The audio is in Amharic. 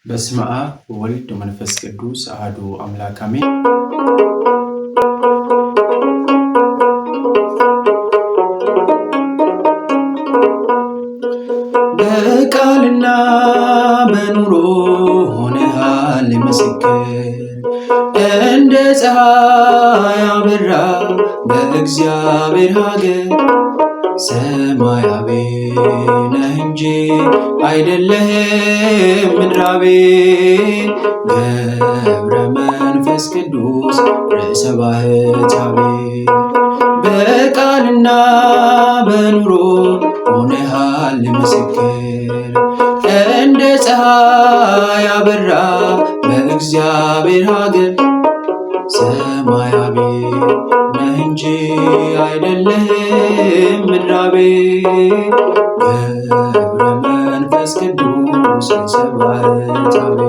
በስመ አብ ወወልድ ወመንፈስ ቅዱስ አሐዱ አምላክ አሜን። በቃልና በኑሮ ሆነሃል ምስክር፣ እንደ ፀሐይ አበራ በእግዚአብሔር ሀገር። ሰማያዊ ነህ እንጂ አይደለህም ምድራዊ፣ ገብረ መንፈስ ቅዱስ ርዕሰ ባህታዊ። በቃልና በኑሮ ሆነሃል ምስክር፣ እንደ ፀሐይ አበራ በእግዚአብሔር ሀገር። ሰማያዊ ነህ እንጂ አይደለህም ምድራዊ፣ ገብረ መንፈስ ቅዱስ ርዕሰ ባህታዊ።